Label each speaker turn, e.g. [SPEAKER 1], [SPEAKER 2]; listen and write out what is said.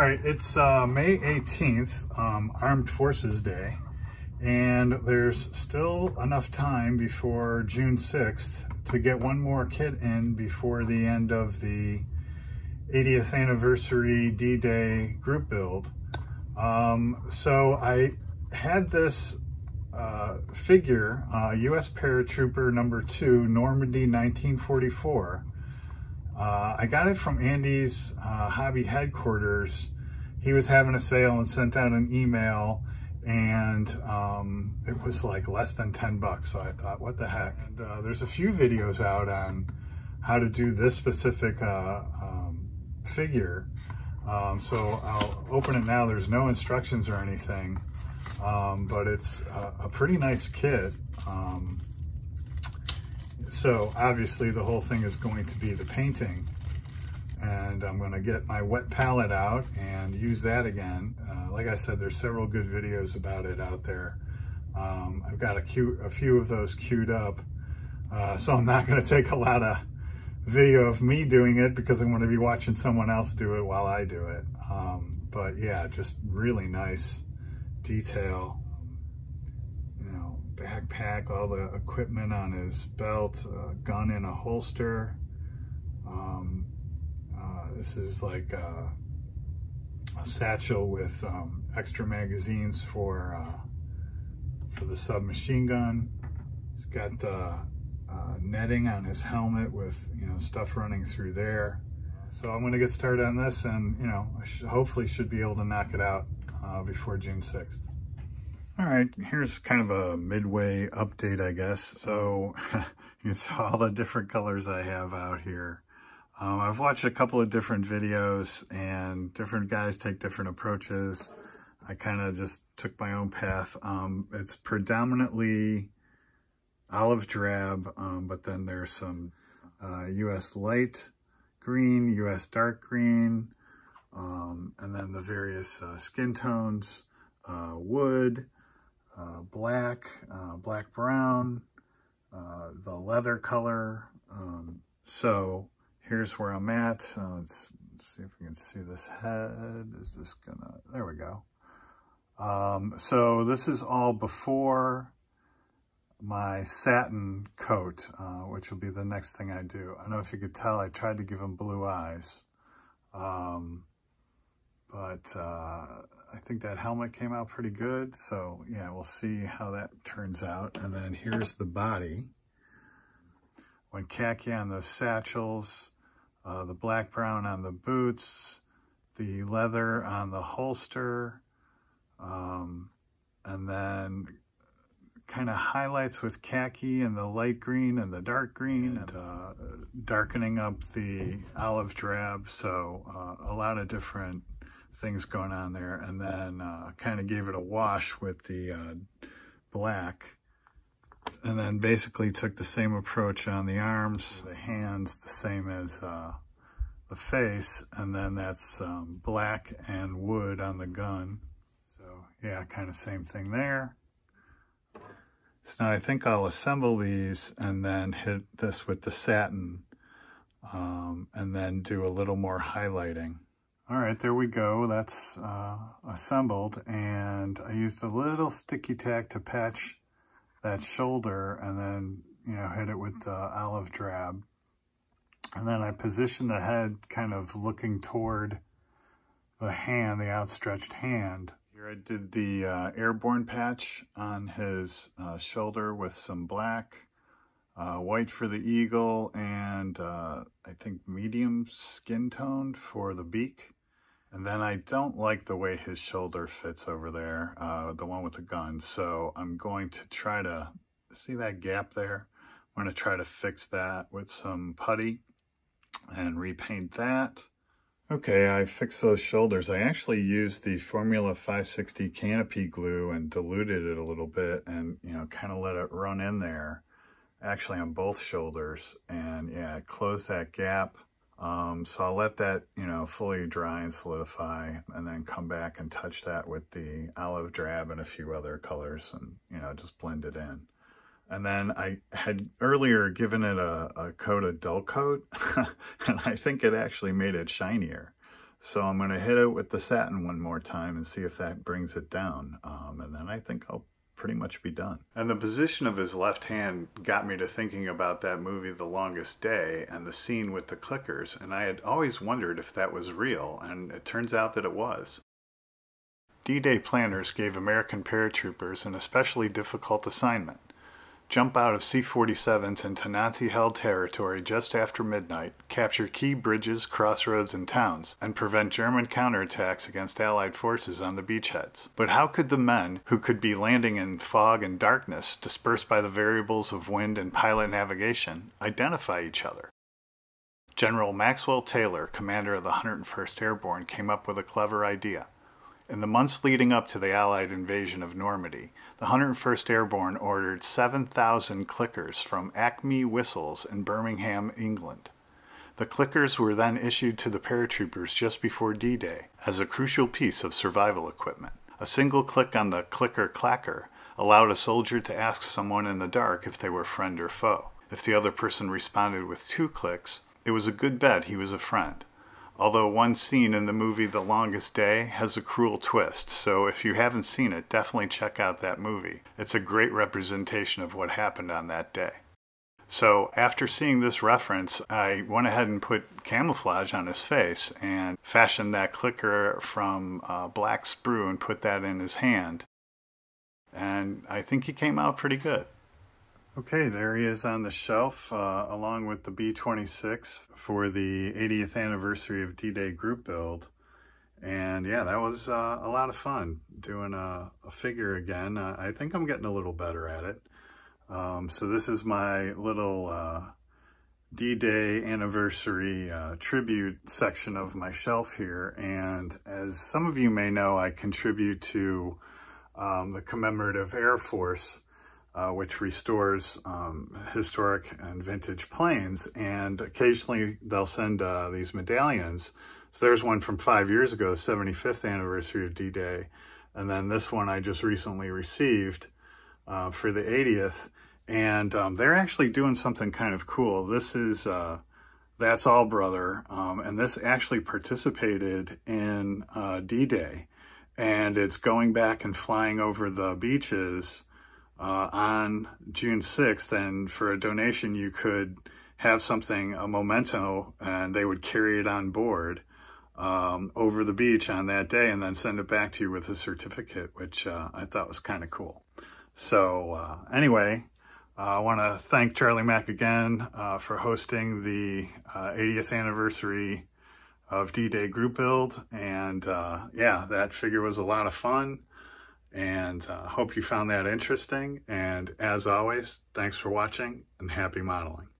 [SPEAKER 1] right, it's May 18th, Armed Forces Day, and there's still enough time before June 6th to get one more kit in before the end of the 80th anniversary D-Day group build. So I had this figure, US Paratrooper number 2, Normandy 1944. I got it from Andy's hobby headquarters. He was having a sale and sent out an email, and it was like less than 10 bucks. So I thought, what the heck? And there's a few videos out on how to do this specific figure. So I'll open it now. There's no instructions or anything, but it's a pretty nice kit. So obviously the whole thing is going to be the painting, and I'm going to get my wet palette out and use that again. Like I said, there's several good videos about it out there. I've got a few of those queued up, so I'm not going to take a lot of video of me doing it because I'm going to be watching someone else do it while I do it. But yeah, just really nice detail. Backpack, all the equipment on his belt, gun in a holster. This is like a satchel with extra magazines for the submachine gun. He's got the netting on his helmet with stuff running through there. So I'm going to get started on this, and I hopefully should be able to knock it out before June 6th. All right, here's kind of a midway update, I guess. So it's all the different colors I have out here. I've watched a couple of different videos, and different guys take different approaches. I kind of just took my own path. It's predominantly olive drab, but then there's some US light green, US dark green, and then the various skin tones, wood, black, black brown, the leather color. So here's where I'm at. Let's see if we can see this head. Is this gonna, there we go. So this is all before my satin coat, which will be the next thing I do. I don't know if you could tell, I tried to give him blue eyes. But I think that helmet came out pretty good. So yeah, we'll see how that turns out. And then here's the body. Went khaki on those satchels, the black brown on the boots, the leather on the holster, and then kind of highlights with khaki and the light green and the dark green, and darkening up the olive drab. So a lot of different things going on there, and then kind of gave it a wash with the black, and then basically took the same approach on the arms, the hands, the same as the face, and then that's black and wood on the gun. So yeah, kind of same thing there. So now I think I'll assemble these and then hit this with the satin, and then do a little more highlighting. All right, there we go. That's assembled, and I used a little sticky tack to patch that shoulder, and then hit it with the olive drab. And then I positioned the head kind of looking toward the hand, the outstretched hand. Here I did the airborne patch on his shoulder with some black, white for the eagle, and I think medium skin toned for the beak. And then I don't like the way his shoulder fits over there, the one with the gun. So I'm going to try to, see that gap there? I'm going to try to fix that with some putty and repaint that. Okay, I fixed those shoulders. I actually used the Formula 560 canopy glue and diluted it a little bit, and kind of let it run in there, actually on both shoulders. And yeah, close that gap. So I'll let that, fully dry and solidify, and then come back and touch that with the olive drab and a few other colors, and, just blend it in. And then I had earlier given it a coat of dull coat, and I think it actually made it shinier. So I'm going to hit it with the satin one more time and see if that brings it down. And then I think I'll pretty much be done. And the position of his left hand got me to thinking about that movie The Longest Day and the scene with the clickers, and I had always wondered if that was real, and it turns out that it was. D-Day planners gave American paratroopers an especially difficult assignment: jump out of C-47s into Nazi-held territory just after midnight, capture key bridges, crossroads, and towns, and prevent German counterattacks against Allied forces on the beachheads. But how could the men, who could be landing in fog and darkness, dispersed by the variables of wind and pilot navigation, identify each other? General Maxwell Taylor, commander of the 101st Airborne, came up with a clever idea. In the months leading up to the Allied invasion of Normandy, the 101st Airborne ordered 7,000 clickers from Acme Whistles in Birmingham, England. The clickers were then issued to the paratroopers just before D-Day as a crucial piece of survival equipment. A single click on the clicker-clacker allowed a soldier to ask someone in the dark if they were friend or foe. If the other person responded with 2 clicks, it was a good bet he was a friend. Although one scene in the movie The Longest Day has a cruel twist, so if you haven't seen it, definitely check out that movie. It's a great representation of what happened on that day. So after seeing this reference, I went ahead and put camouflage on his face and fashioned that clicker from black sprue and put that in his hand. And I think he came out pretty good. Okay, there he is on the shelf, along with the B-26 for the 80th anniversary of D-Day group build. And yeah, that was a lot of fun doing a figure again. I think I'm getting a little better at it. So this is my little D-Day anniversary tribute section of my shelf here. And as some of you may know, I contribute to the Commemorative Air Force, which restores historic and vintage planes, and occasionally they'll send these medallions. So there's one from 5 years ago, the 75th anniversary of D-Day, and then this one I just recently received for the 80th, and they're actually doing something kind of cool. This is That's All Brother, and this actually participated in D-Day, and it's going back and flying over the beaches on June 6th, and for a donation you could have something, a memento, and they would carry it on board over the beach on that day and then send it back to you with a certificate, which I thought was kind of cool. So anyway, I want to thank Charlie Mack again for hosting the 80th anniversary of D-Day group build, and yeah, that figure was a lot of fun. And hope you found that interesting. And as always, thanks for watching and happy modeling.